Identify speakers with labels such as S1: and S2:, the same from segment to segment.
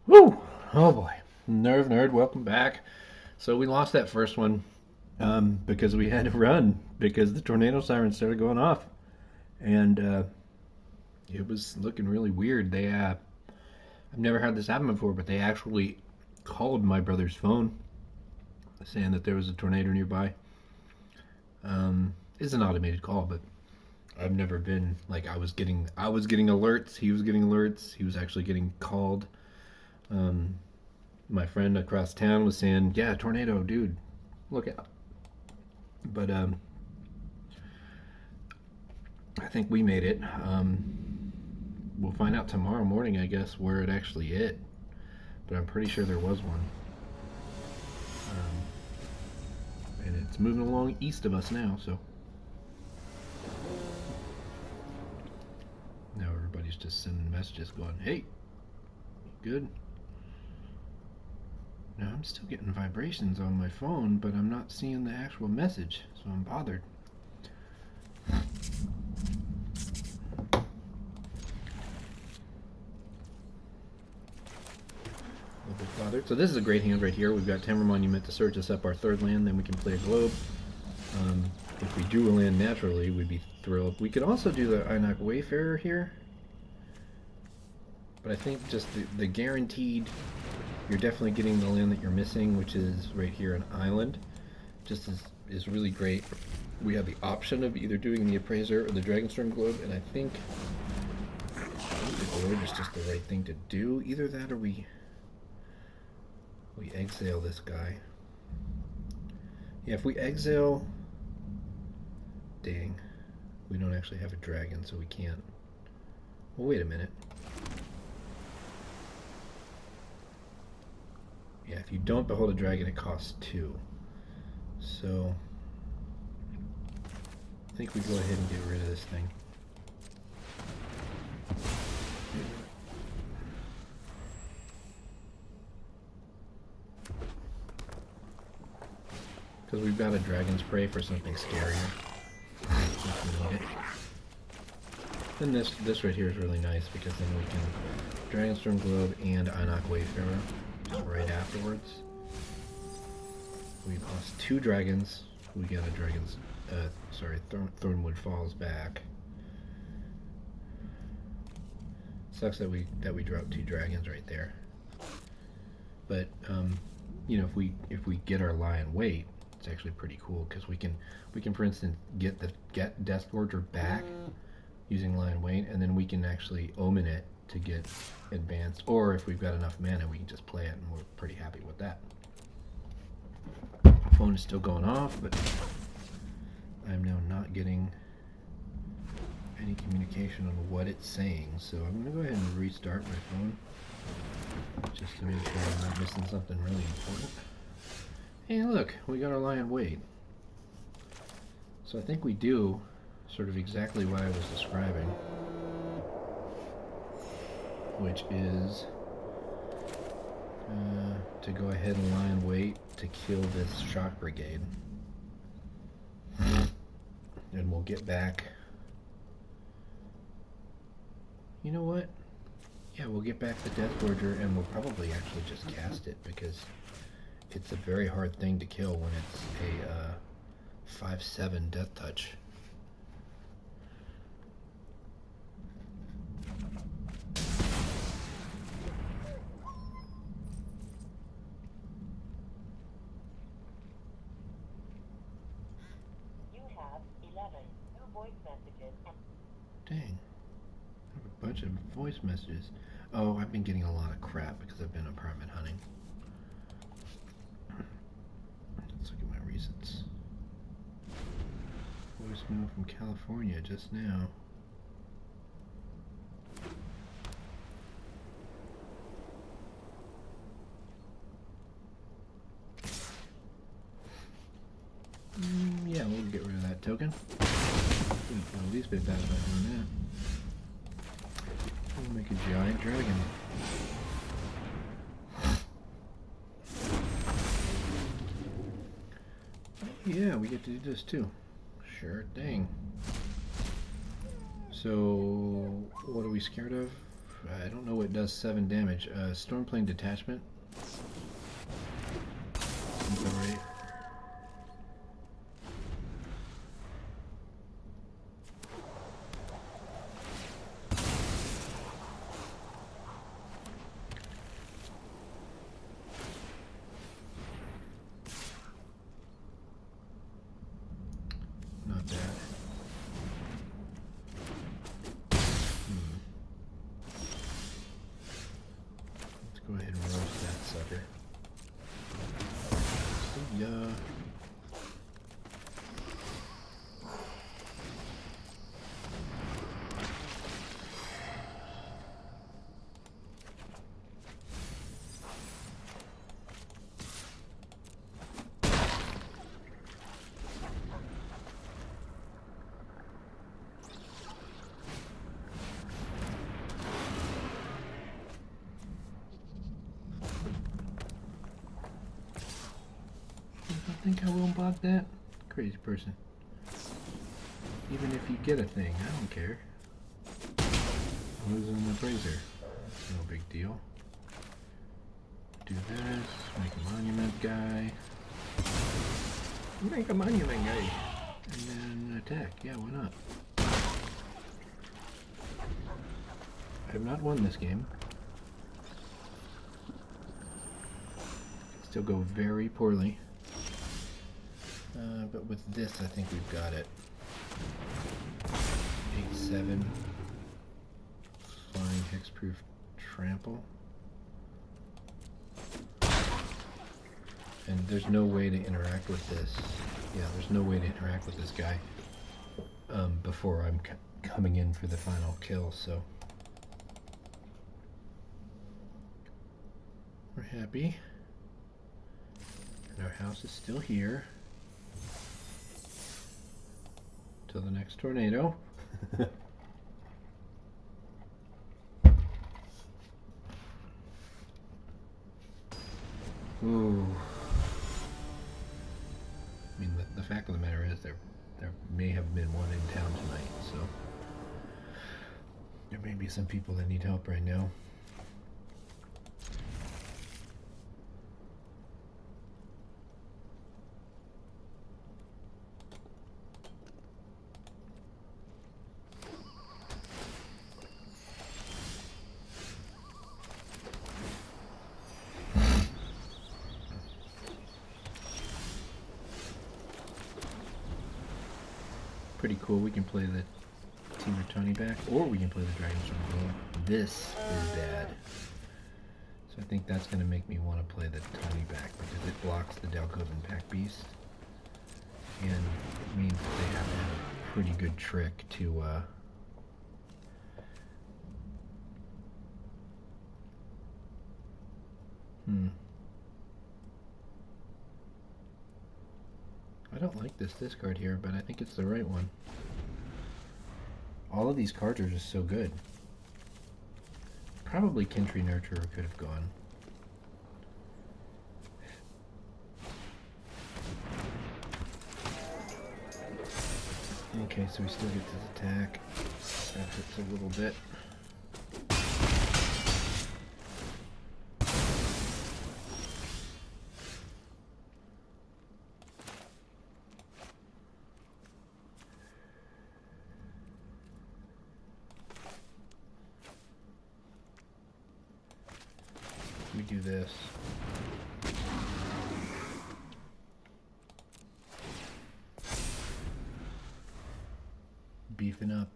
S1: Woo! Oh boy. Nerve nerd, welcome back. So we lost that first one because we had to run because the tornado siren started going off. And it was looking really weird. I've never had this happen before, but they actually called my brother's phone saying that there was a tornado nearby. It's an automated call, but I've never been like I was getting alerts. He was getting alerts. He was actually getting called. Um, my friend across town was saying, "Yeah, tornado, dude, look out." But I think we made it. We'll find out tomorrow morning, I guess, where it actually hit. But I'm pretty sure there was one, and it's moving along east of us now. So now everybody's just sending messages, going, "Hey, good." Now I'm still getting vibrations on my phone, but I'm not seeing the actual message, so I'm bothered. A little bit bothered. So this is a great hand right here. We've got Timber Monument to search us up our third land. Then we can play a globe. Um, if we drew a land naturally, we'd be thrilled. We could also do the Einak Wayfarer here, but I think just the guaranteed, you're definitely getting the land that you're missing, which is right here, an island. Just is really great. We have the option of either doing the Appraiser or the Dragonstorm Globe, and I think the Globe is just the right thing to do. Either that or we exile this guy. Yeah, if we exile, dang, we don't actually have a dragon, so we can't. Well, wait a minute. Yeah, if you don't behold a dragon, it costs 2. So I think we go ahead and get rid of this thing. Because we've got a dragon's prey for something scarier. If we need it. Then this right here is really nice because then we can Dragonstorm Globe and Einak Wayfarer just right afterwards. We lost 2 dragons. We got a dragon's Thornwood Falls back. Sucks that we dropped 2 dragons right there. But you know, if we get our lion weight, it's actually pretty cool because we can for instance get Death Forger back using lion weight, and then we can actually omen it to get advanced. Or if we've got enough mana, we can just play it, and we're pretty happy with that. Phone is still going off, but I'm now not getting any communication on what it's saying. So I'm gonna go ahead and restart my phone just to make sure I'm not missing something really important. Hey, look, we got our lion weight. So I think we do sort of exactly what I was describing, which is to go ahead and lion weight to kill this shock brigade. And we'll get back. You know what? Yeah, we'll get back the Death Forger, and we'll probably actually just cast it because it's a very hard thing to kill when it's a 5/7 Death Touch.
S2: You have 11 new voice messages.
S1: Dang, I have a bunch of voice messages. Oh, I've been getting a lot of crap because I've been apartment hunting. Let's look at my recents. Voicemail from California just now. Yeah, we'll get rid of that token. We'll at least be bad about doing that. We'll make a giant dragon. Yeah, we get to do this too. Sure thing. So, what are we scared of? I don't know what does 7 damage. Stormplane detachment. Seems alright. Not bad. Let's go ahead and roast that sucker. See ya. I think I won't block that. Crazy person. Even if you get a thing, I don't care. Losing the brazier. That's no big deal. Do this, make a monument guy. Make a monument guy. And then attack. Yeah, why not? I have not won this game. Still go very poorly. But with this, I think we've got it. 8-7. Flying hexproof trample. And there's no way to interact with this. Yeah, there's no way to interact with this guy before I'm coming in for the final kill, so. We're happy. And our house is still here. Till the next tornado. Ooh. I mean, the fact of the matter is there may have been one in town tonight, so there may be some people that need help right now. Pretty cool. We can play the Temur Tony back, or we can play the Dragon Storm. This is bad. So I think that's going to make me want to play the Tony back because it blocks the Delcoven Pack Beast. And it means that they have to have a pretty good trick to I don't like this discard here, but I think it's the right one. All of these cards are just so good. Probably Kintry Nurturer could have gone. Okay, so we still get this attack. That hurts a little bit. We do this. Beefing up.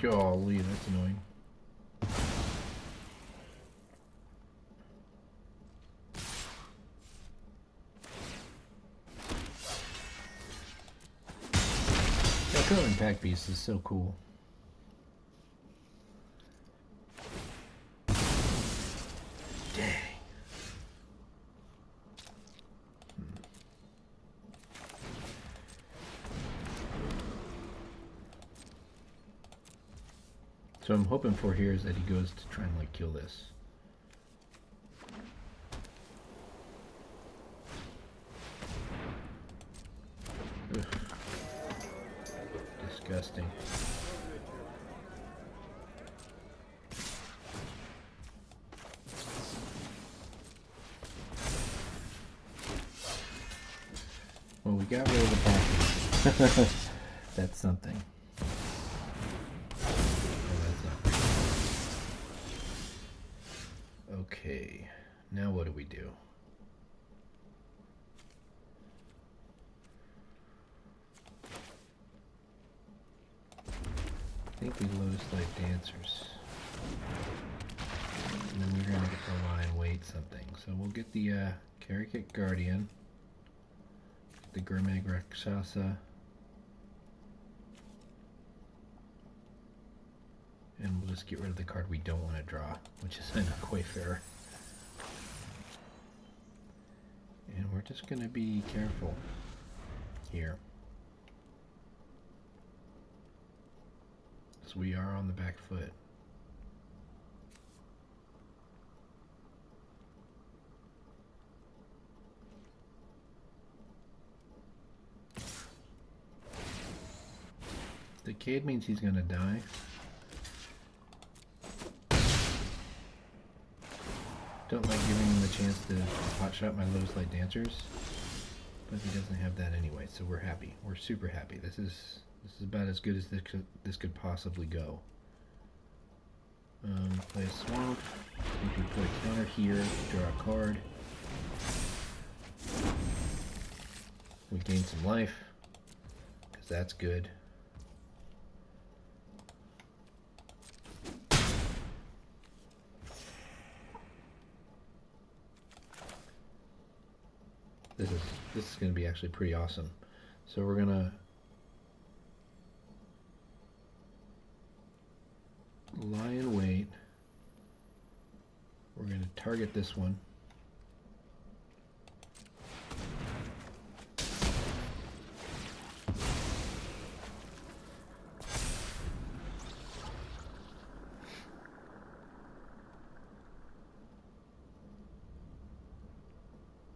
S1: Golly, that's annoying. Delcoven Pack Beast is so cool. Dang. So I'm hoping for here is that he goes to try and like kill this. disgusting. Well, we got rid of the package. That's something. Oh, that's not great. Okay, now what do we do? I think we lose like dancers. And then we're gonna get the line weight something. So we'll get the Karakit Guardian, the Gurmag Rakshasa, and we'll just get rid of the card we don't want to draw, which is an Wayfarer. And we're just gonna be careful here. So we are on the back foot. Decade means he's gonna die. Don't like giving him the chance to hotshot my Lotus Light Dancers, but he doesn't have that anyway, so we're happy. We're super happy. This is about as good as this could possibly go. Play a swamp. I think we put a counter here, draw a card. We gain some life, because that's good. This is going to be actually pretty awesome. So we're going to lie in wait. We're going to target this one.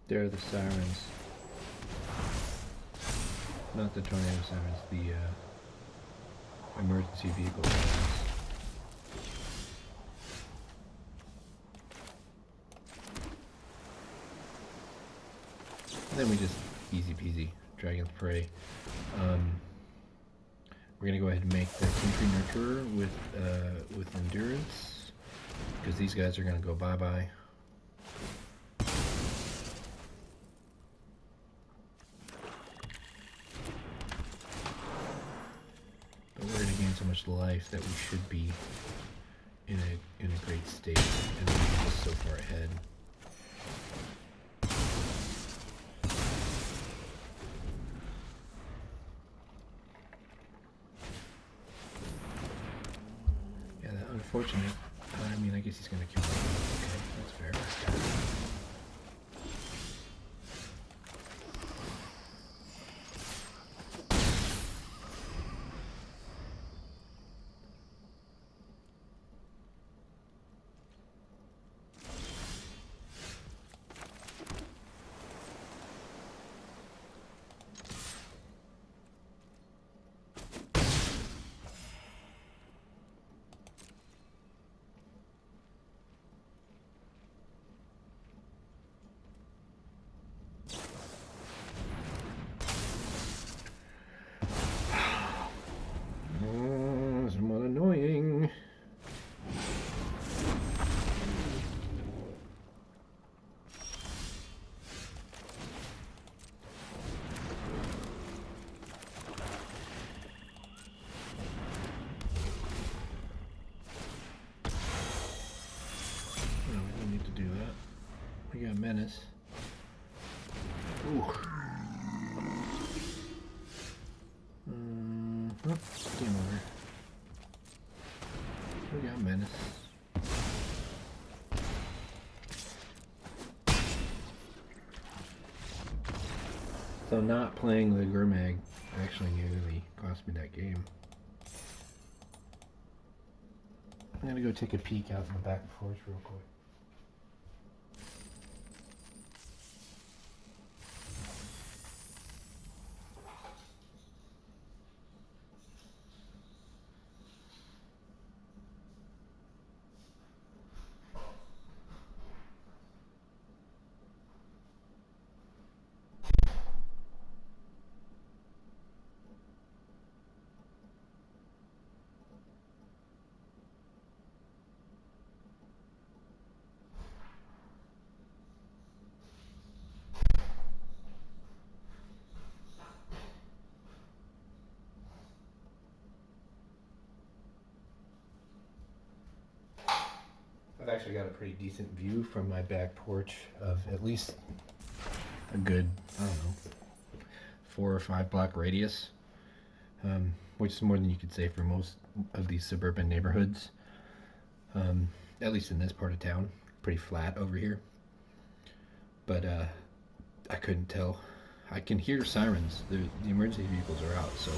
S1: There are the sirens. Not the tornado sirens, the emergency vehicle sirens. And then we just easy peasy Dragon's Prey. We're gonna go ahead and make the Country Nurturer with Endurance, because these guys are gonna go bye-bye. So much life that we should be in a great state, and we're just so far ahead. Yeah, that unfortunate. I mean, I guess he's gonna kill me. Okay, that's fair. Somewhat annoying. No, we don't need to do that. We got Menace. Ooh. Game over. We got Menace. So not playing the Gurmag actually nearly cost me that game. I'm gonna go take a peek out in the back porch real quick. I've actually got a pretty decent view from my back porch of at least a good, I don't know, 4 or 5 block radius, which is more than you could say for most of these suburban neighborhoods. At least in this part of town, pretty flat over here. But I couldn't tell. I can hear sirens. The emergency vehicles are out, so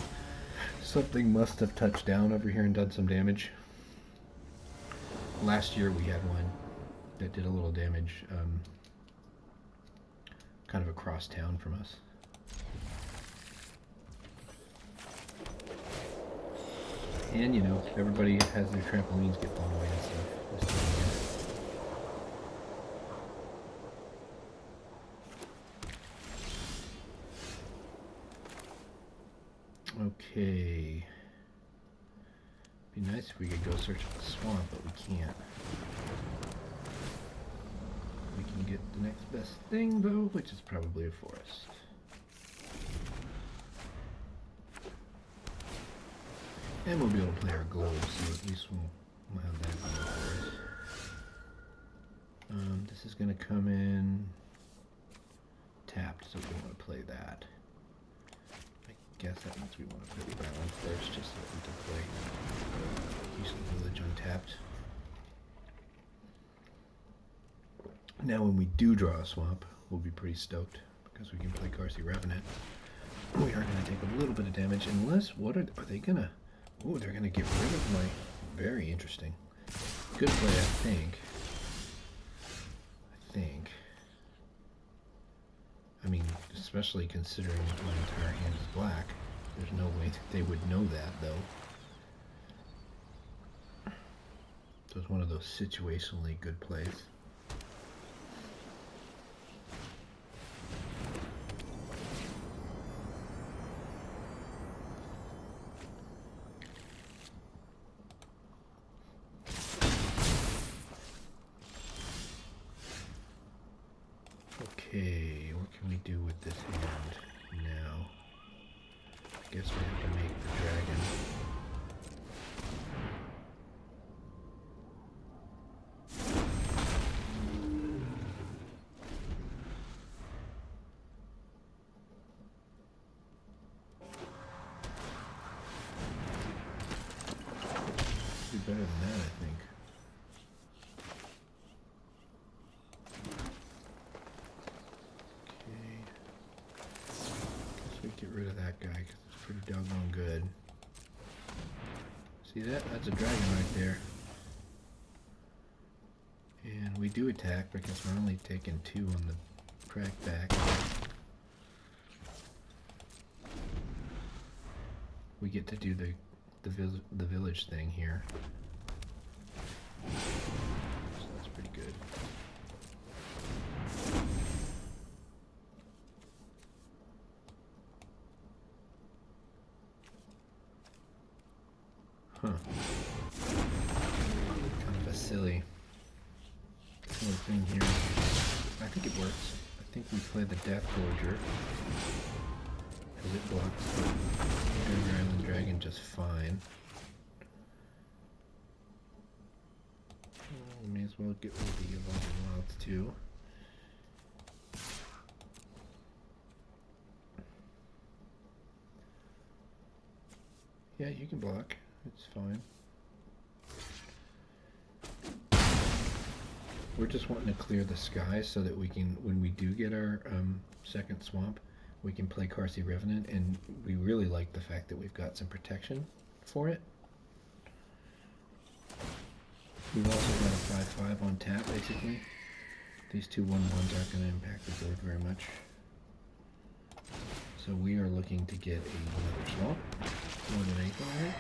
S1: something must have touched down over here and done some damage. Last year we had one that did a little damage, kind of across town from us. And you know, everybody has their trampolines get blown away and stuff this time of year. Okay. Be nice if we could go search the swamp, but we can't. We can get the next best thing though, which is probably a forest. And we'll be able to play our globes, so at least we'll have that going for us. This is going to come in tapped, so we want to play that. I guess that means we want to play the balance first, just so we can play Houston Village untapped. Now when we do draw a swamp, we'll be pretty stoked, because we can play Carsey Revenant. We are going to take a little bit of damage, unless, what are they going to... Oh, they're going to get rid of my... Very interesting. Good play, I think. I mean, especially considering my entire hand is black. There's no way they would know that, though. So it's one of those situationally good plays. Okay, what can we do with this hand now? I guess we have to make the dragon. Do better than that, I think. Get rid of that guy because it's pretty doggone good. See that? That's a dragon right there. And we do attack because we're only taking 2 on the crack back. We get to do the village thing here. So that's pretty good. Huh. Kind of a silly little thing here. I think it works. I think we play the Death Gorger. Because it blocks the Desert Island Dragon just fine. We may as well get rid of the Evolving Wilds too. Yeah, you can block. It's fine. We're just wanting to clear the sky so that we can, when we do get our second swamp, we can play Carsey Revenant, and we really like the fact that we've got some protection for it. We've also got a 5/5 on tap, basically. These 2 1/1s aren't going to impact the board very much. So we are looking to get another swamp, more than anything, right?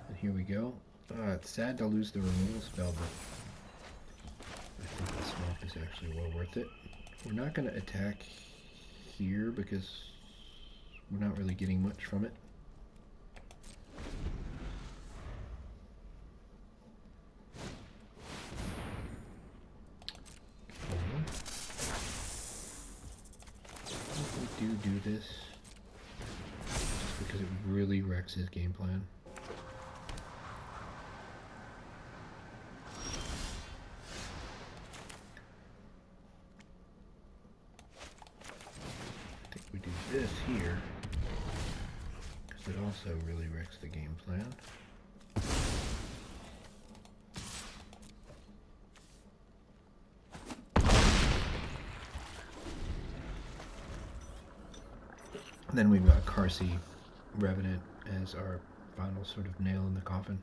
S1: And here we go. It's sad to lose the removal spell, but I think the swamp is actually well worth it. We're not going to attack here because we're not really getting much from it. Okay. If we do this, just because it really wrecks his game plan. affects the game plan. And then we've got Carsey Revenant as our final sort of nail in the coffin.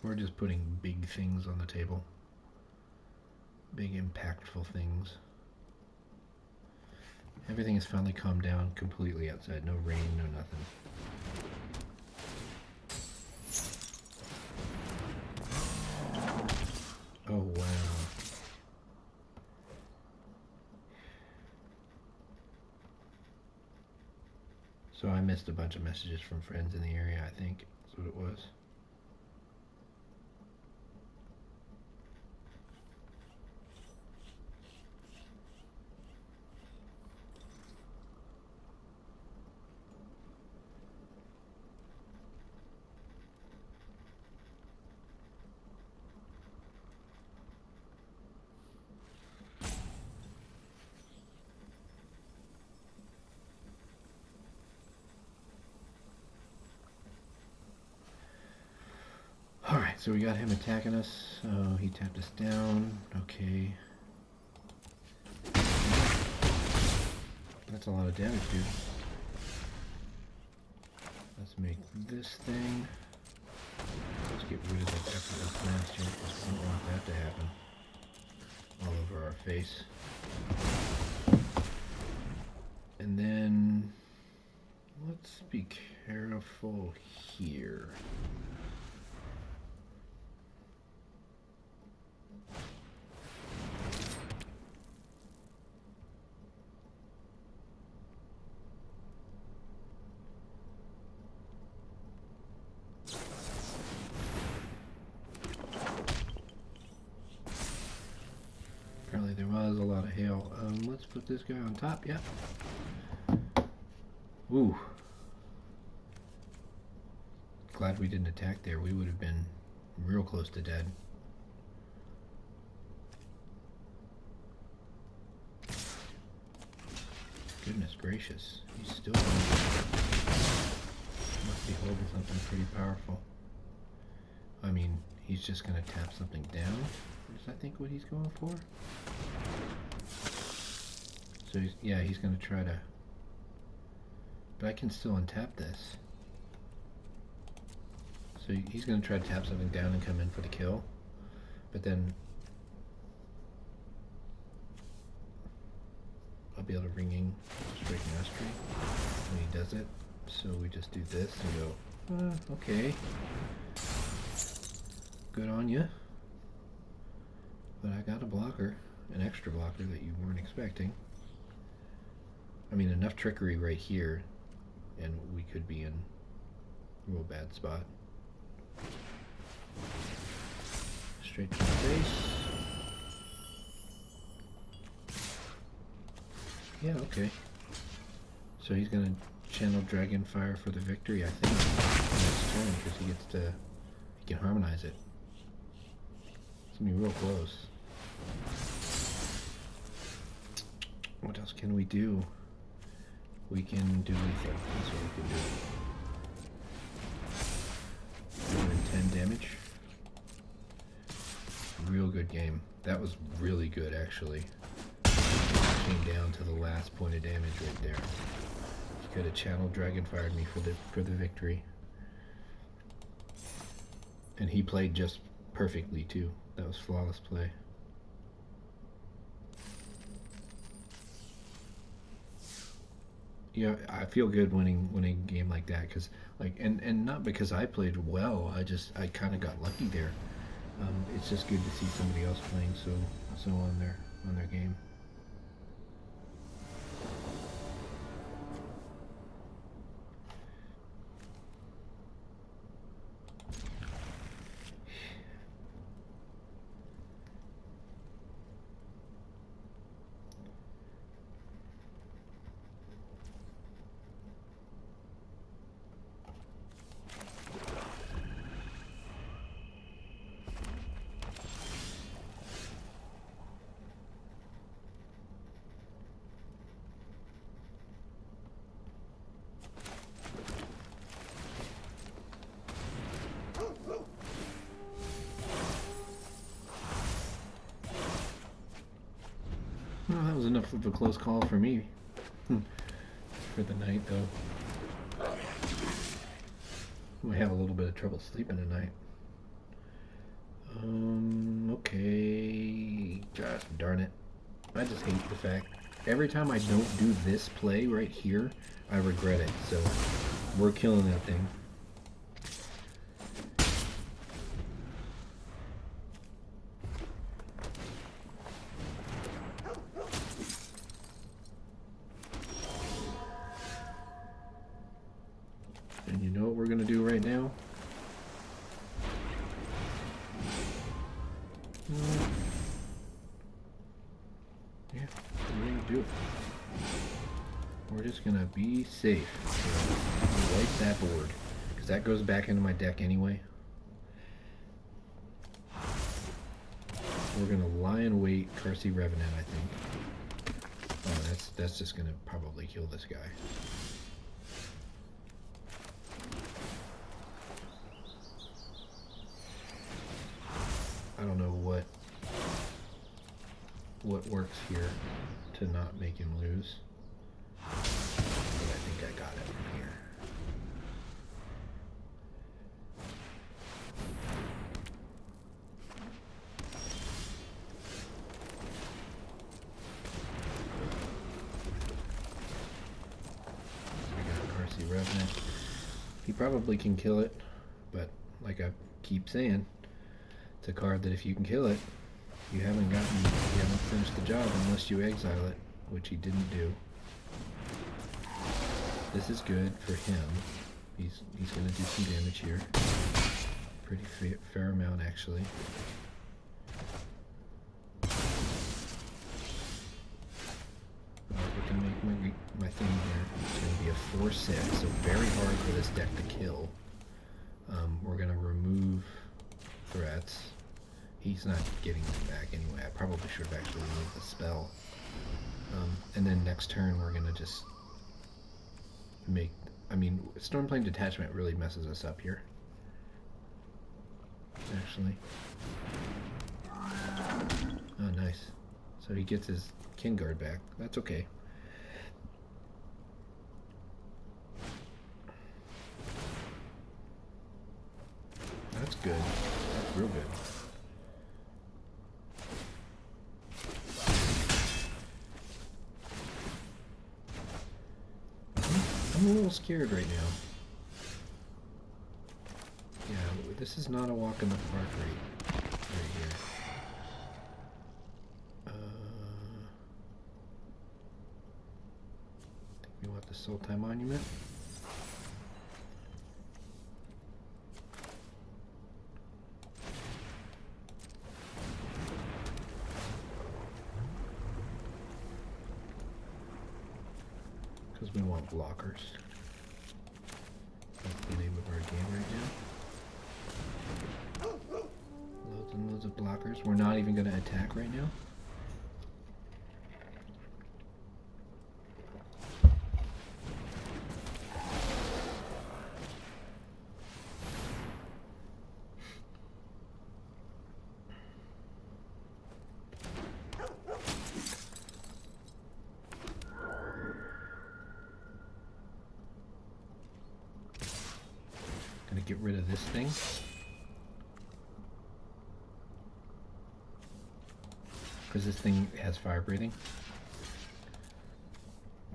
S1: We're just putting big things on the table. Big impactful things. Everything has finally calmed down completely outside. No rain, no nothing. Oh wow. So I missed a bunch of messages from friends in the area, I think. That's what it was. Alright, so we got him attacking us. Oh, he tapped us down. Okay. That's a lot of damage, dude. Let's make this thing. Let's get rid of that effortless blast here because we don't want that to happen. All over our face. And then let's be careful here. Apparently there was a lot of hail. Let's put this guy on top. Yep. Ooh. Glad we didn't attack there. We would have been real close to dead. Goodness gracious. He's still must be holding something pretty powerful. I mean, he's just going to tap something down. Is I think what he's going for. So he's going to try to. But I can still untap this. So he's going to try to tap something down and come in for the kill. But then I'll be able to ring in straight mastery when he does it. So we just do this and go, okay. Good on you. But I got a blocker, an extra blocker that you weren't expecting. I mean, enough trickery right here, and we could be in a real bad spot. Straight to the face. Yeah, okay. So he's gonna channel Dragonfire for the victory, I think, next turn, because he gets to, he can harmonize it. It's gonna be real close. What else can we do? We can do lethal. That's what we can do. 10 damage. Real good game. That was really good, actually. Came down to the last point of damage right there. He could have channeled Dragonfired me for the victory. And he played just perfectly too. That was flawless play. Yeah, I feel good winning a game like that, because and not because I played well. I kind of got lucky there. It's just good to see somebody else playing so on their game. Well, that was enough of a close call for me. For the night, though. Might have a little bit of trouble sleeping tonight. Okay. Gosh darn it. I just hate the fact every time I don't do this play right here, I regret it. So we're killing that thing. And you know what we're gonna do right now? Yeah, we're gonna do it. We're just gonna be safe. Wipe that board, because that goes back into my deck anyway. We're gonna lie in wait, Carsey Revenant, I think. Oh, that's just gonna probably kill this guy. I don't know what works here to not make him lose. But I think I got it from here. So we got Carsey Revenant. He probably can kill it, but like I keep saying, it's a card that if you can kill it, you haven't finished the job unless you exile it, which he didn't do. This is good for him. He's gonna do some damage here. Pretty fair amount actually. We can make my thing here. It's gonna be a 4/6, so very hard for this deck to kill. We're gonna remove threats. He's not getting them back anyway. I probably should have actually removed the spell. And then next turn we're gonna just make... I mean, Stormplane Detachment really messes us up here. Actually. Oh, nice. So he gets his King Guard back. That's okay. That's good. That's real good. I'm a little scared right now. Yeah, this is not a walk in the park right here. I think we want the Sultai Monument. Because we want blockers. That's the name of our game right now. Loads and loads of blockers. We're not even going to attack right now. Get rid of this thing. Because this thing has fire breathing.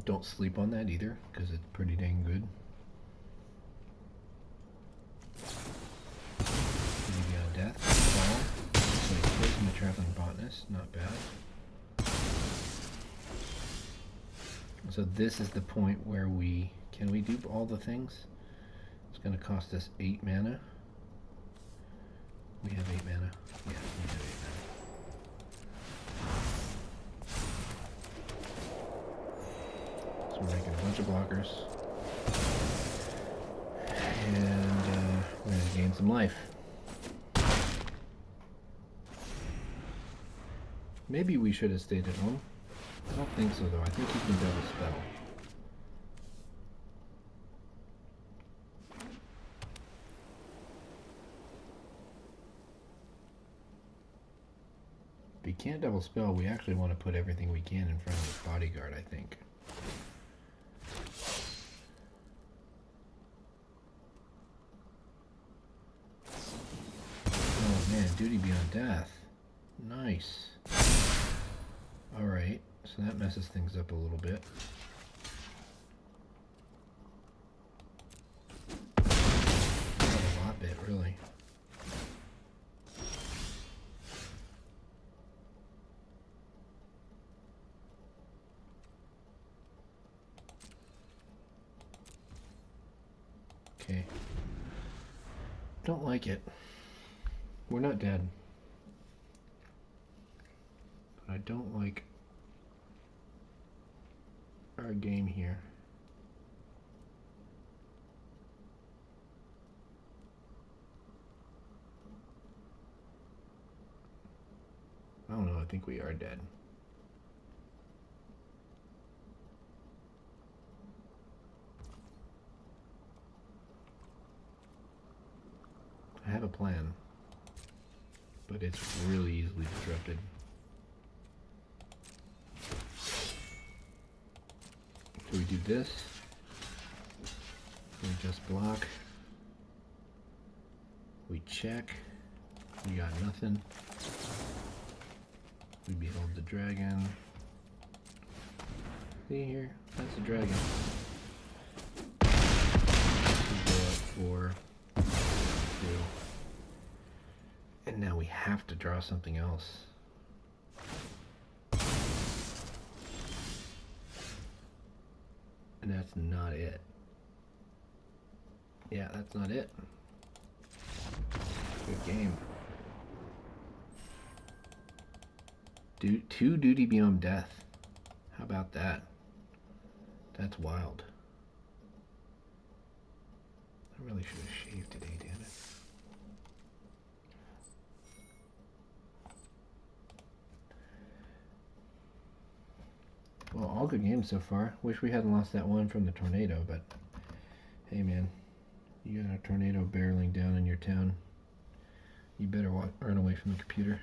S1: Don't sleep on that either, because it's pretty dang good. Maybe on death. Fall. So he kills my traveling botanist. Not bad. So this is the point where we... Can we do all the things? It's going to cost us 8 mana. We have 8 mana. Yeah, we have 8 mana. So we're making a bunch of blockers. And we're going to gain some life. Maybe we should have stayed at home. I don't think so though. I think he can double spell. can't double spell, we actually want to put everything we can in front of the bodyguard, I think. Oh man, duty beyond death. Nice. Alright, so that messes things up a little bit. Not a lot bit, really. Okay. Don't like it. We're not dead. But I don't like our game here. I don't know, I think we are dead. I have a plan, but it's really easily disrupted. So we do this, we just block, we check, we got nothing, we behold the dragon. See here, that's the dragon. We go up 4, 2, and now we have to draw something else. And that's not it. Yeah, that's not it. Good game. 2 duty beyond death. How about that? That's wild. I really should have shaved today, damn it. Well, all good games so far. Wish we hadn't lost that one from the tornado, but hey man, you got a tornado barreling down in your town. You better run away from the computer.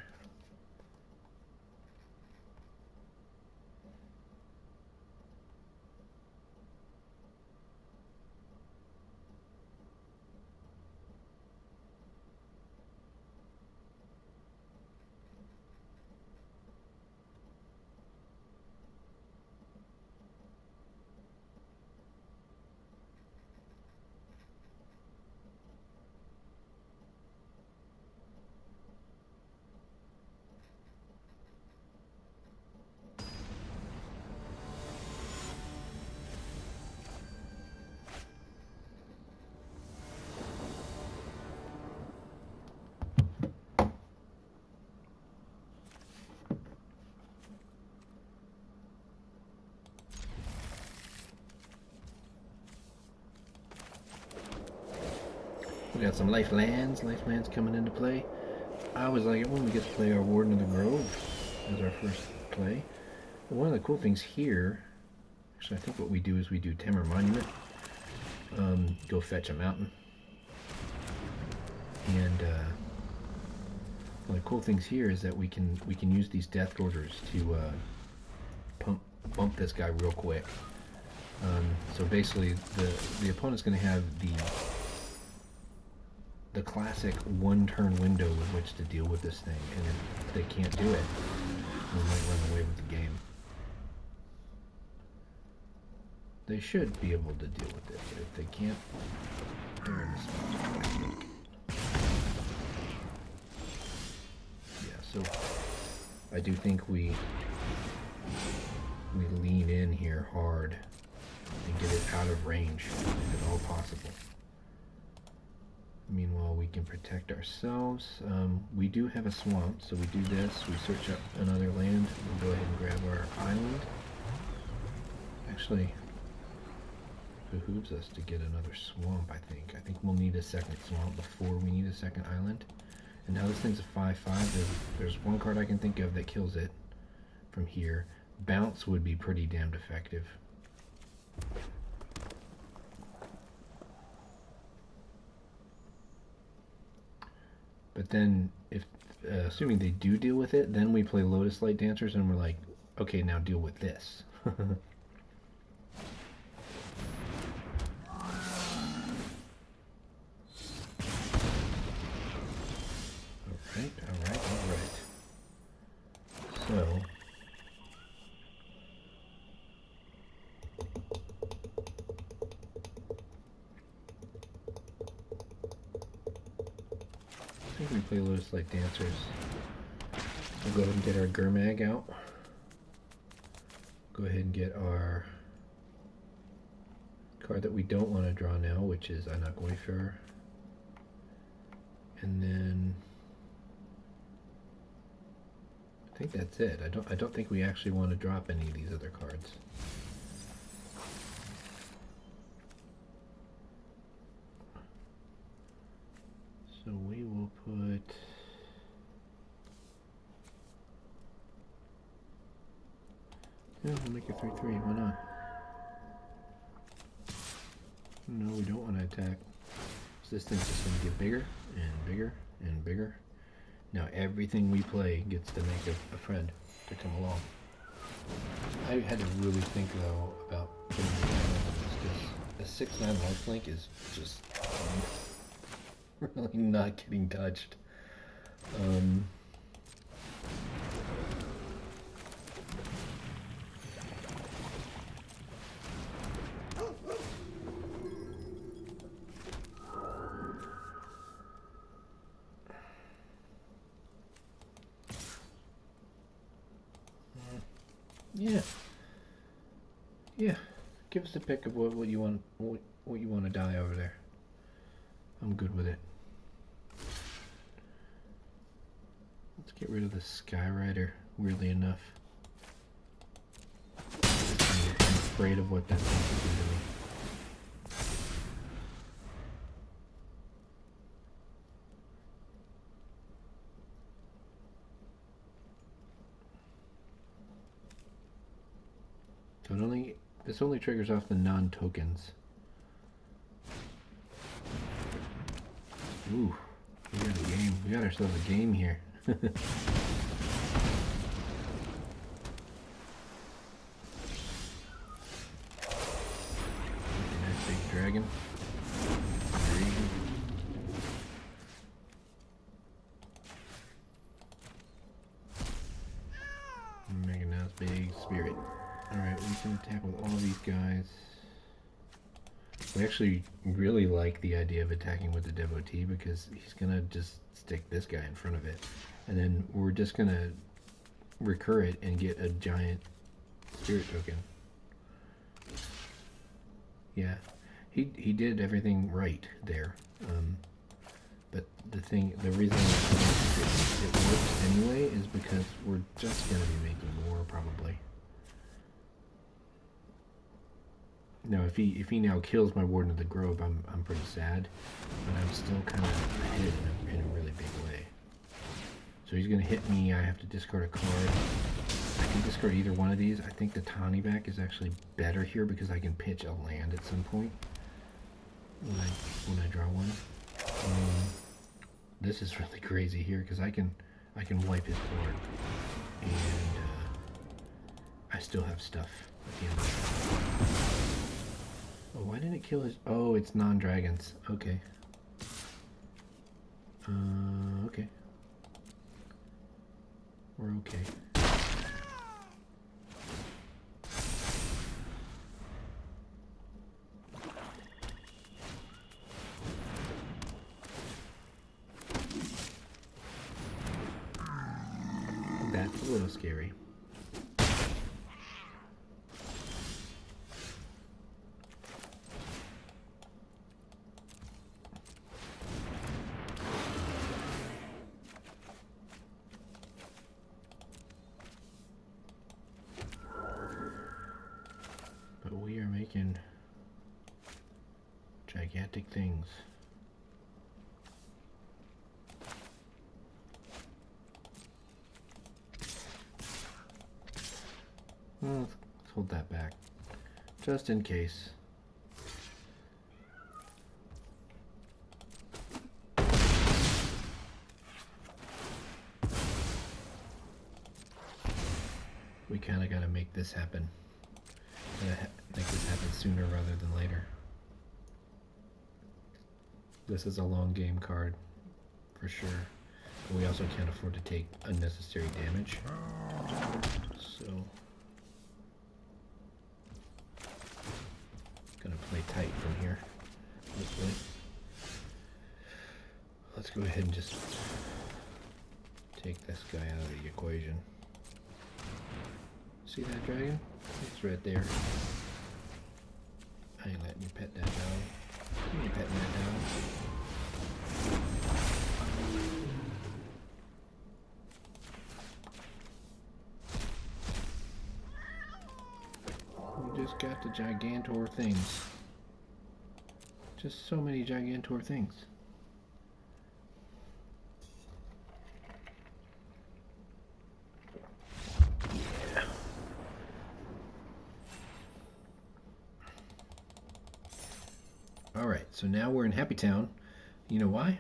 S1: We got some lifelands. Lifelands coming into play. I always like it when we get to play our Warden of the Grove as our first play. And one of the cool things here, actually I think what we do is we do Temur Monument. Go fetch a mountain. And one of the cool things here is that we can use these death orders to bump this guy real quick. So basically the opponent's going to have the classic one-turn window with which to deal with this thing, and if they can't do it, we might run away with the game. They should be able to deal with it, but if they can't, they're in a spot, I think. Yeah, so I do think we lean in here hard and get it out of range if at all possible. Meanwhile, we can protect ourselves. We do have a swamp, so we do this. We search up another land. We'll go ahead and grab our island. Actually, behooves us to get another swamp, I think. I think we'll need a second swamp before we need a second island. And now this thing's a 5/5. There's one card I can think of that kills it from here. Bounce would be pretty damned effective. But then, if assuming they do deal with it, then we play Lotus Light Dancers and we're like, okay, now deal with this. Alright. So, I think we play Lotus Light Dancers. We'll go ahead and get our Gurmag out. Go ahead and get our card that we don't want to draw now, which is Anak Wayfarer. And then I think that's it. I don't think we actually want to drop any of these other cards. So we will put yeah, we'll make it 3/3, why not? No, we don't want to attack. Resistance is going to get bigger and bigger and bigger. Now everything we play gets to make a friend to come along. I had to really think though about putting the camera on this because the 6/9 lifelink is just really not getting touched. Yeah. Give us a pick of what you want to die over there. I'm good with it. Let's get rid of the Skyrider, weirdly enough. I'm afraid of what that thing could do to me. So this only triggers off the non-tokens. Ooh, we got a game. We got ourselves a game here. Nice big dragon. Mega nice big spirit. Alright, we can attack with all these guys. We actually really like the idea of attacking with the Devotee because he's gonna just stick this guy in front of it. And then we're just gonna recur it and get a giant spirit token. Yeah, he did everything right there. But the reason it works anyway is because we're just gonna be making more probably. Now, if he now kills my Warden of the Grove, I'm pretty sad, but I'm still kind of ahead in a really big way. So he's gonna hit me. I have to discard a card. I can discard either one of these. I think the Tawny back is actually better here because I can pitch a land at some point when I draw one. This is really crazy here because I can wipe his board, and I still have stuff at the end of it. Oh, why didn't it kill his... Oh, it's non-dragons. Okay. Okay. We're okay. That's a little scary. We are making gigantic things. Well, let's hold that back, just in case. we kind of got to make this happen. Make this happen sooner rather than later. This is a long game card, for sure. But we also can't afford to take unnecessary damage. So, gonna play tight from here, hopefully. Let's go ahead and just take this guy out of the equation. See that dragon? It's right there. I ain't letting you pet that down. You ain't petting that down. We just got the Gigantor things. Just so many Gigantor things. Alright, so now we're in Happy Town. You know why?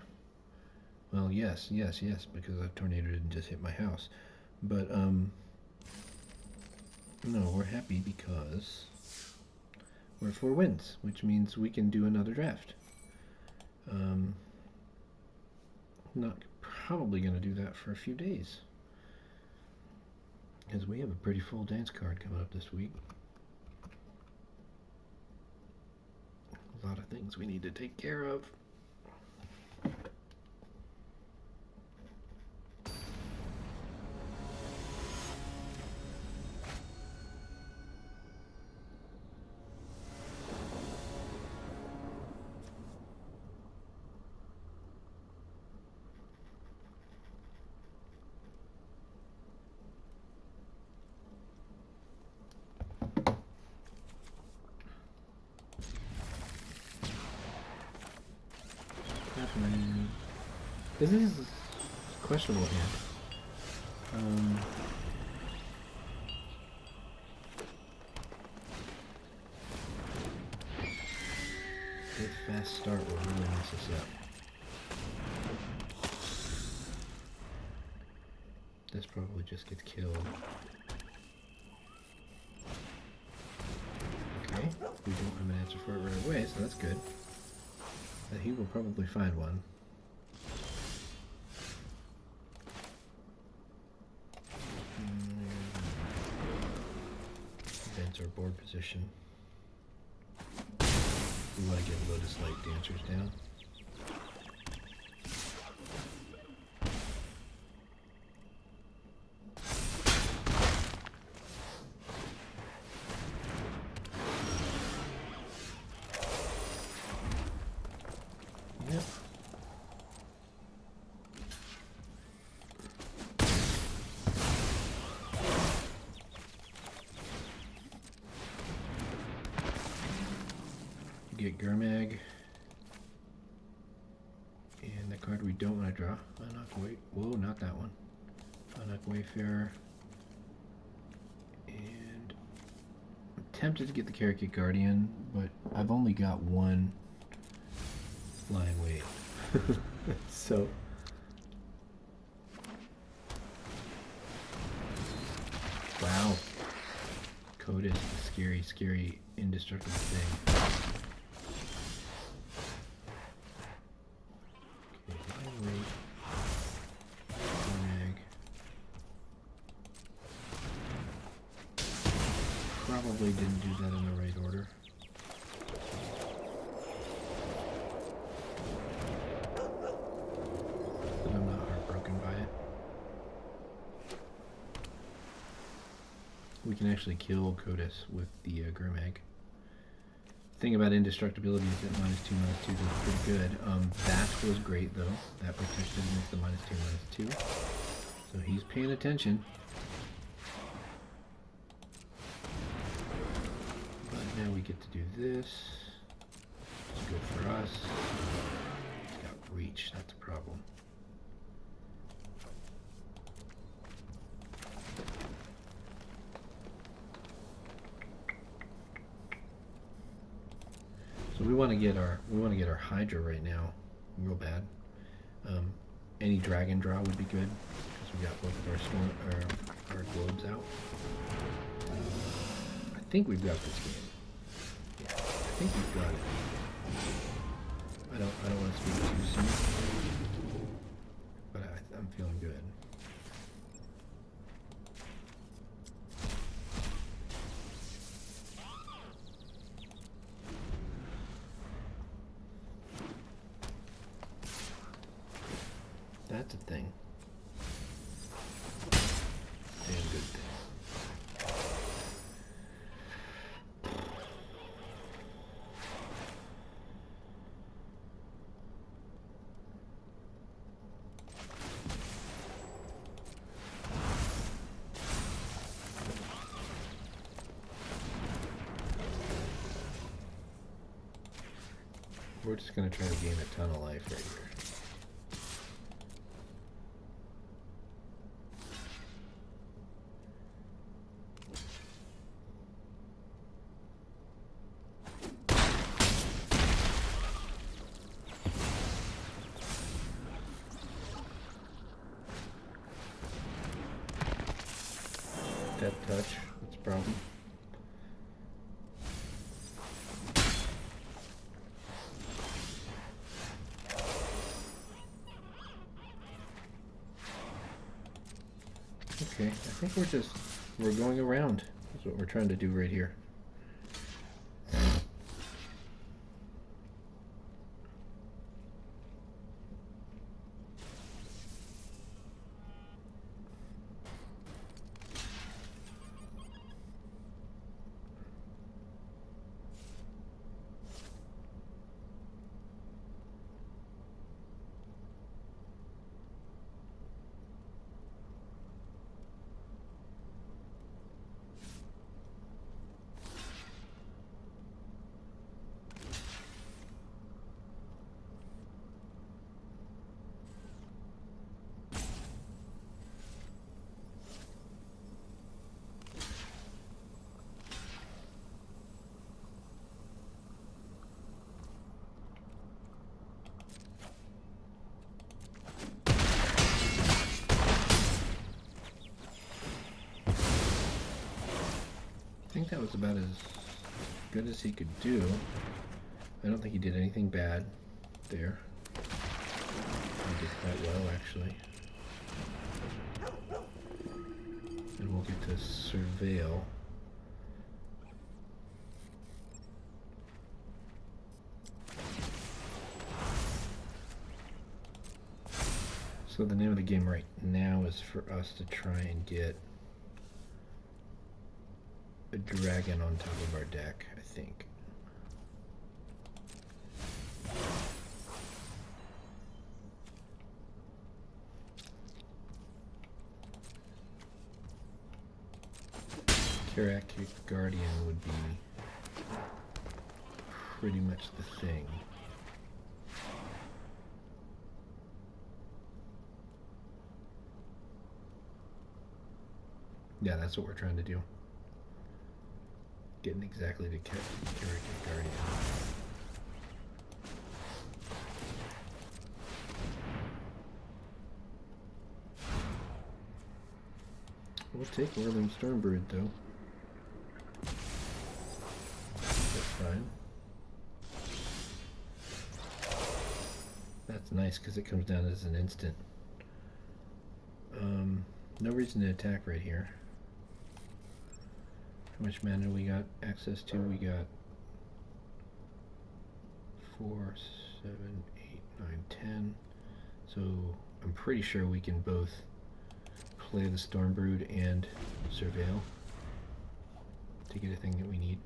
S1: Well, yes, because a tornado didn't just hit my house. But, no, we're happy because we're 4 wins, which means we can do another draft. Not probably going to do that for a few days, because we have a pretty full dance card coming up this week. A lot of things we need to take care of. This is questionable here. This fast start will really mess us up. This probably just gets killed. Okay, we don't have an answer for it right away, so that's good. But he will probably find one. Advance our board position. We want to get Lotus Light Dancers down. Yep. Get Gurmag. And the card we don't want to draw. Whoa, not that one. Monarch Wayfarer. And I'm tempted to get the Karakit Guardian, but I've only got one flying wave. So wow. Codis, the scary, indestructible thing. Okay, flying wave. Mag. Probably didn't do that in the right order. But I'm not heartbroken by it. We can actually kill Codis with the Gurmag. The thing about indestructibility is that -2/-2 is pretty good. That was great though. That protected against the -2/-2. So he's paying attention. But now we get to do this. It's good for us. It's got reach, that's a problem. So we want to get our Hydra right now, real bad. Any dragon draw would be good because We got both of our globes out. I think we've got this game. Yeah, I think we've got it. I don't want to speak too soon, but I'm feeling good. That's a thing. Damn good thing. We're just gonna try to gain a ton of life right here. Death touch, that's a problem. Okay, I think we're going around. That's what we're trying to do right here. I think that was about as good as he could do. I don't think he did anything bad there. He did quite well, actually. And we'll get to surveil. So the name of the game right now is for us to try and get a dragon on top of our deck, I think. Karak Guardian would be pretty much the thing. Yeah, that's what we're trying to do. Getting exactly to Karak Guardian. We'll take Whirling Stormbird though. That's fine. That's nice because it comes down as an instant. No reason to attack right here. How much mana we got access to? We got 4, 7, 8, 9, 10. So I'm pretty sure we can both play the Stormbrood and Surveil to get a thing that we need.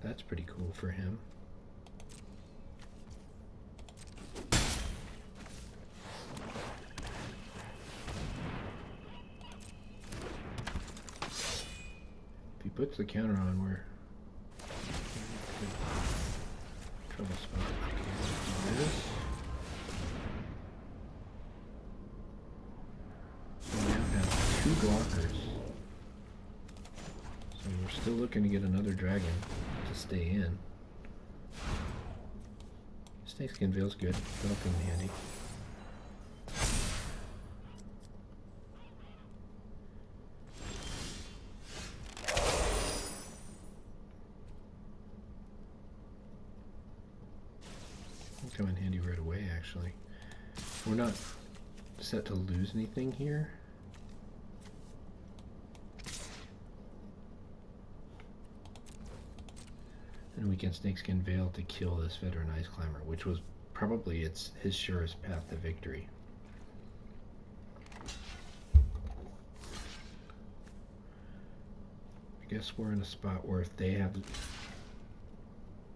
S1: That's pretty cool for him. If he puts the counter on, we're trouble spot. Okay, let's do this. So we now have 2 blockers. So we're still looking to get another dragon to to stay in. Snakeskin veil's good. That'll come in handy. It'll come in handy right away, actually. We're not set to lose anything here. And we can Snakeskin Veil to kill this Veteran Ice Climber, which was probably his surest path to victory. I guess we're in a spot where if they have...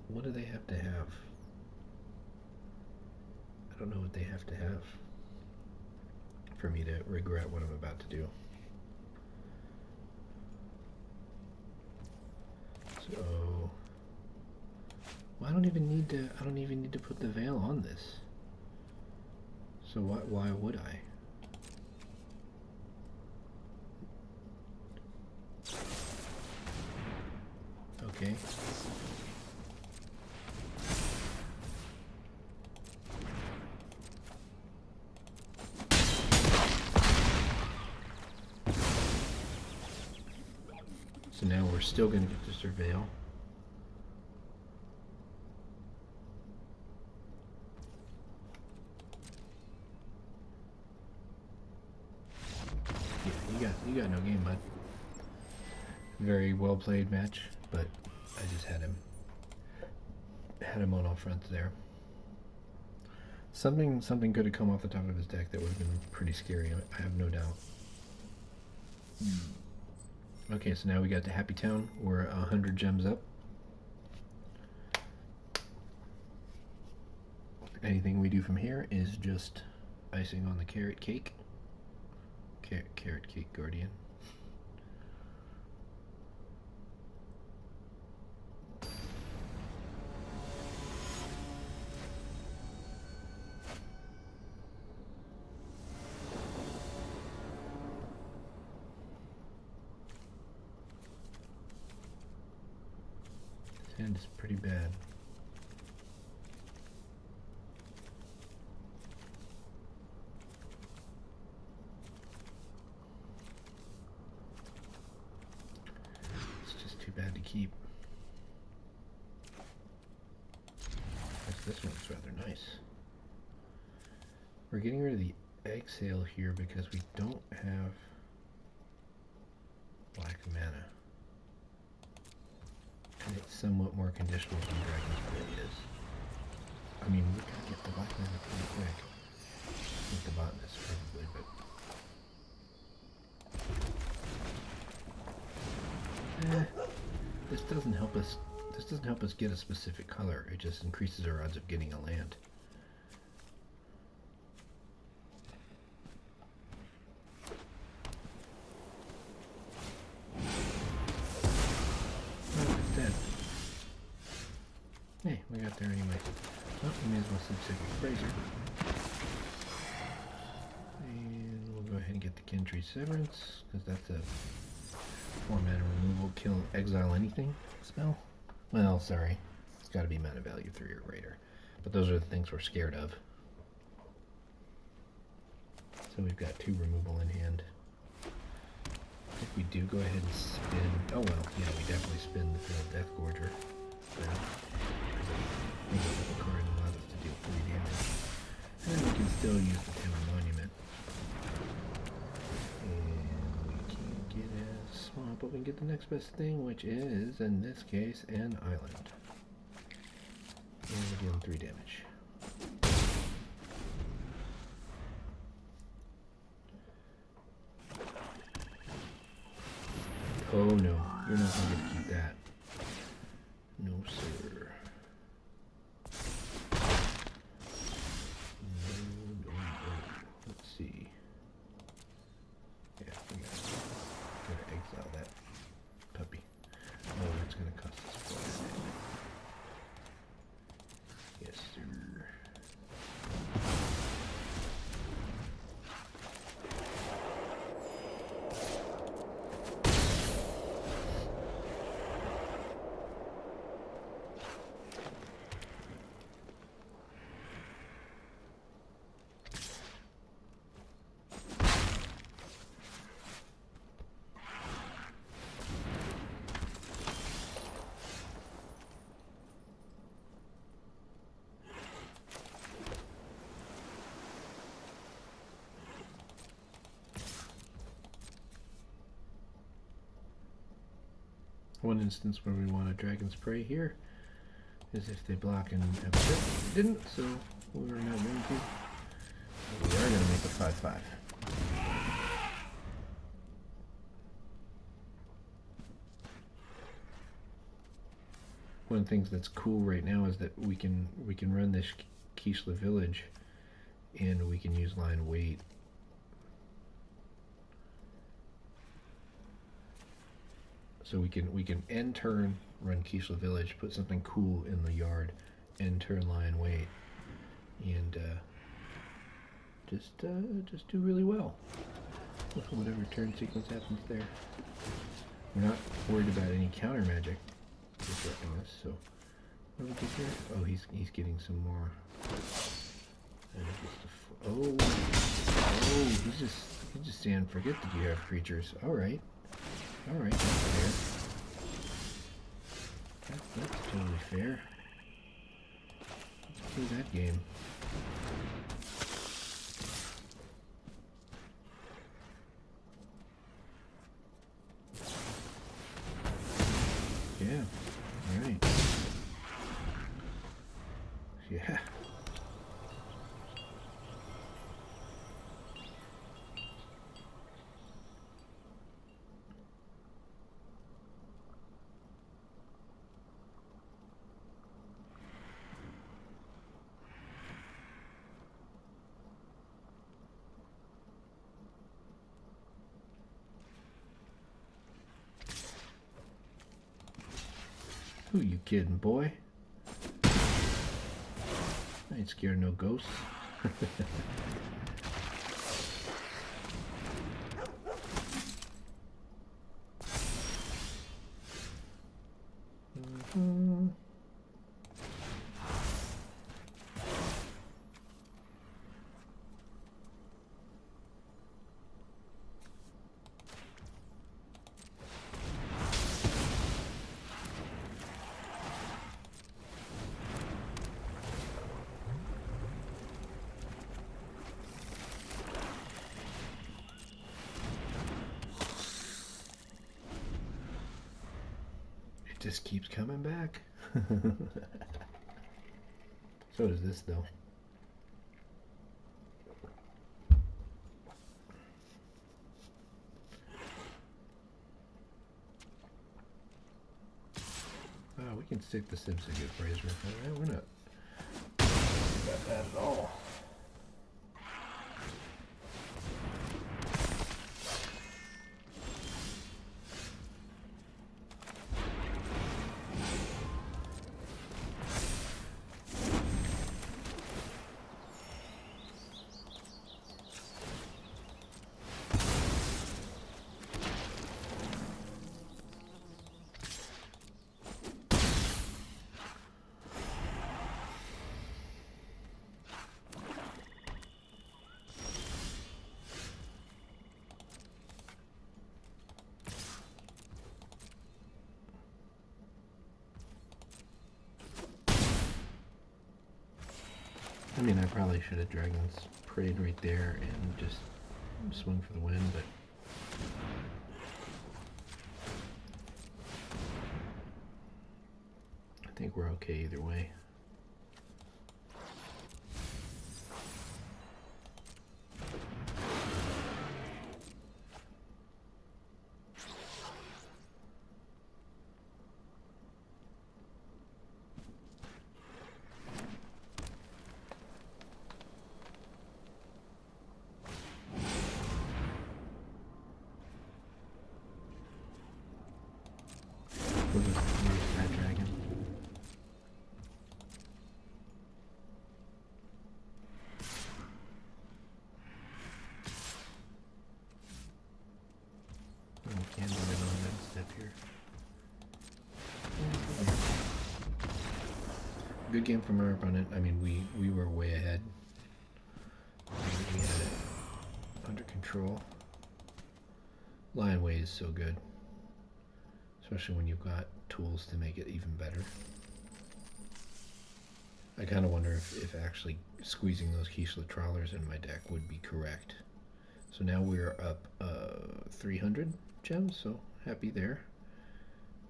S1: What do they have to have? I don't know what they have to have for me to regret what I'm about to do. So... Well, I don't even need to put the veil on this. So why would I? Okay. So now we're still going to get the surveil. You got no game, bud. Very well played match, but I just had him on all fronts there. Something could have come off the top of his deck that would have been pretty scary. I have no doubt. Okay, so now we got the Happy Town. We're 100 gems up. Anything we do from here is just icing on the carrot cake. Carrot Cake Guardian. This hand is pretty bad. Bad to keep. This one's rather nice. We're getting rid of the exhale here because we don't have black mana. And it's somewhat more conditional than Dragon's Blade is. I mean, we can get the black mana pretty quick. With the botanist probably, but this doesn't help us. This doesn't help us get a specific color. It just increases our odds of getting a land. Oh, it's dead. Hey, we got there anyway. Oh, we may as well send Psychic Brazier. And we'll go ahead and get the Kintree Severance, because that's a 4 mana removal, kill, exile anything spell. Well, sorry. It's got to be mana value 3 or greater. But those are the things we're scared of. So we've got 2 removal in hand. If we do go ahead and spin... Oh well, yeah, we definitely spin the Death Gorger. The card allows us to deal 3 damage. And we can still use the Town Monument. But we can get the next best thing, which is, in this case, an island. And we deal 3 damage. Oh no, you're not going to get to keep that. No, sir. No. Let's see. Yeah, we gotta exile that puppy. Oh, it's gonna cost us 4. Yes, sir. One instance where we want a Dragon's Prey here is if they block and have a hit. They didn't, so we're not going to. We are going to make a 5/5. One of the things that's cool right now is that we can run this Kishla village, and we can use line weight. So we can end turn, run Kishla village, put something cool in the yard, end turn line weight, and just do really well. Whatever turn sequence happens there. We're not worried about any counter magic disrupting this. So what do we get here? Oh, he's getting some more. Oh, he's just saying, forget that you have creatures. All right, that's fair. That's totally fair. Let's play that game. Yeah, alright. Yeah. Who you kidding, boy? I ain't scared of no ghosts. It just keeps coming back. So does this, though. Oh, we can stick the Simpson good Brazier. We're not about that at all. I mean, I probably should have Dragon's Prayed right there and just swing for the win, but I think we're okay either way. Where's that dragon? Oh, we can't do it on that step here. Good game from our opponent. I mean, we were way ahead. We had it under control. Lion Way is so good. Especially when you've got tools to make it even better. I kind of wonder if actually squeezing those Kishla Trawlers in my deck would be correct. So now we're up 300 gems, so happy there.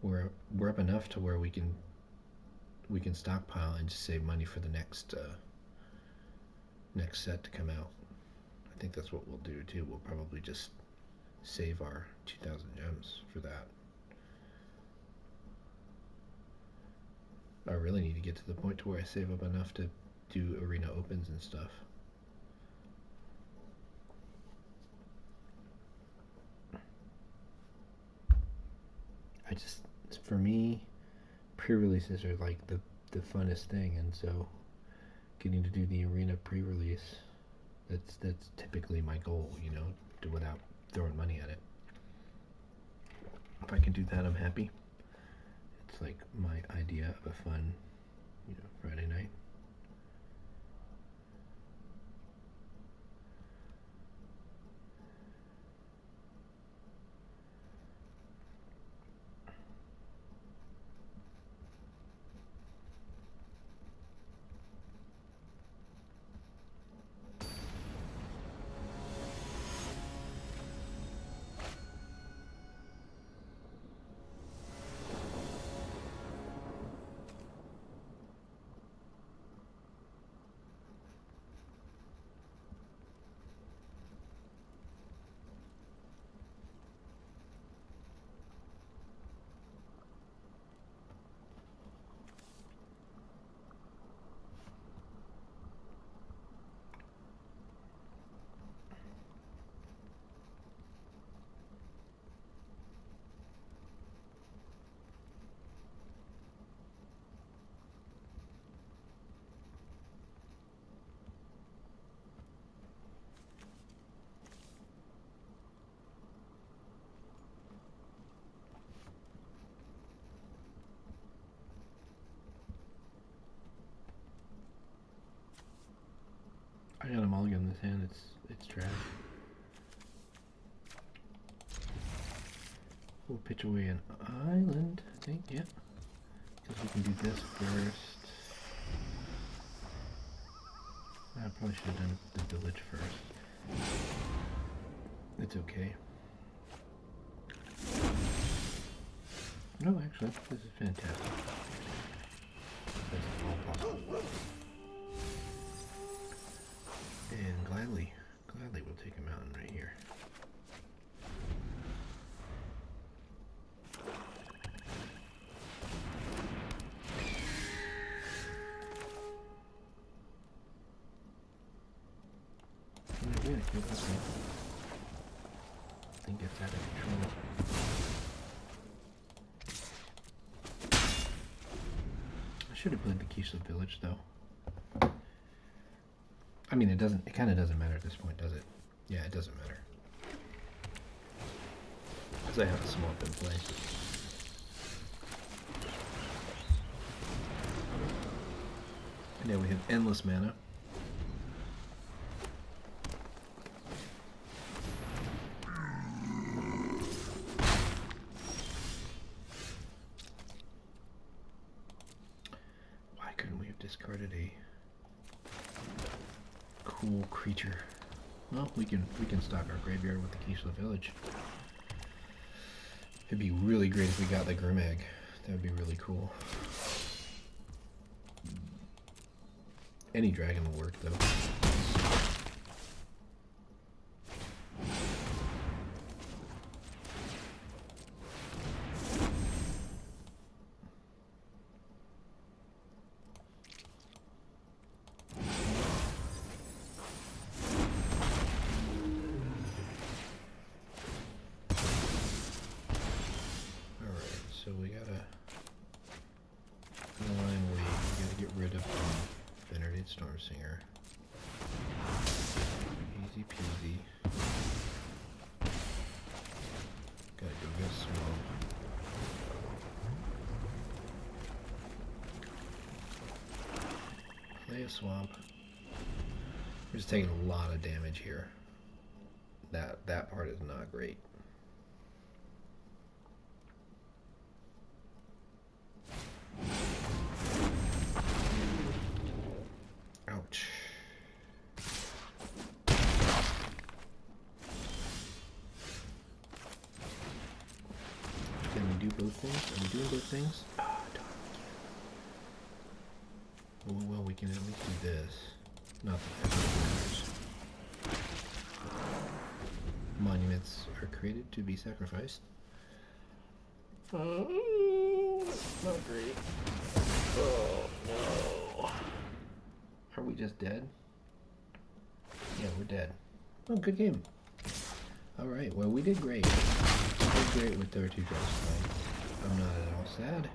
S1: we're up enough to where we can stockpile and just save money for the next next set to come out. I think that's what we'll do too. We'll probably just save our 2,000 gems for that. I really need to get to the point to where I save up enough to do arena opens and stuff. For me, pre-releases are like the funnest thing, and so getting to do the arena pre-release, that's typically my goal, you know, without throwing money at it. If I can do that, I'm happy. It's like my idea of a fun, you know, Friday night. I got a mulligan in this hand. It's trash. We'll pitch away an island, I think. Yeah, because we can do this first. I probably should have done the village first. It's okay. No, actually, this is fantastic. That's all possible. And gladly we'll take a mountain right here. Yeah, I think it's out of control. I should have played the Kislev village though. I mean, it kind of doesn't matter at this point, does it? Yeah, it doesn't matter. Because I have a swamp in play. And now we have endless mana. Why couldn't we have discarded a cool creature? Well, we can stock our graveyard with the Kislev village. It'd be really great if we got the Grimag. That would be really cool. Any dragon will work though. So we gotta line weight. We gotta get rid of Venerate Stormsinger. Easy peasy. Gotta go get Swamp. Play a Swamp. We're just taking a lot of damage here. That part is not great. Ouch. Then we do both things? Are we doing both things? Ah, darn. Well, we can at least do this. Not that that matters. Monuments are created to be sacrificed. Oh, not great. Oh, no. Are we just dead? Yeah, we're dead. Oh, good game. Alright, well, we did great. We did great with 32 jumps tonight. I'm not at all sad.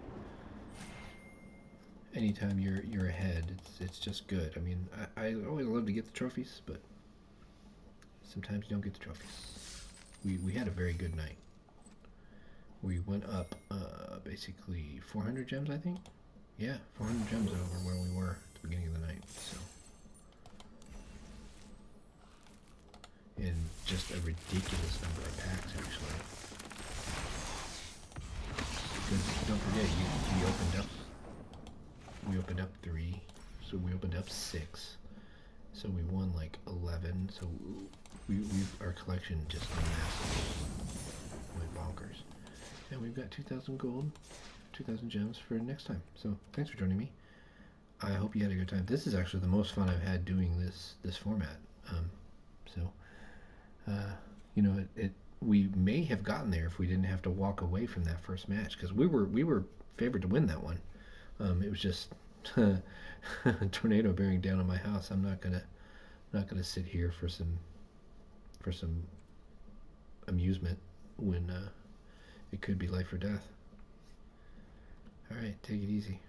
S1: Anytime you're ahead, it's just good. I mean, I always love to get the trophies, but sometimes you don't get the trophies. We had a very good night. We went up basically 400 gems, I think. Yeah, 400 gems over where we were at the beginning of the night. So, and just a ridiculous number of packs actually. Because don't forget, we opened up 3, so we opened up 6, so we won like 11. So our collection just massively went bonkers. And we've got 2,000 gold, 2,000 gems for next time. So thanks for joining me. I hope you had a good time. This is actually the most fun I've had doing this format. You know, we may have gotten there if we didn't have to walk away from that first match, because we were favored to win that one. It was just a tornado bearing down on my house. I'm not gonna sit here for some amusement when it could be life or death. All right, take it easy.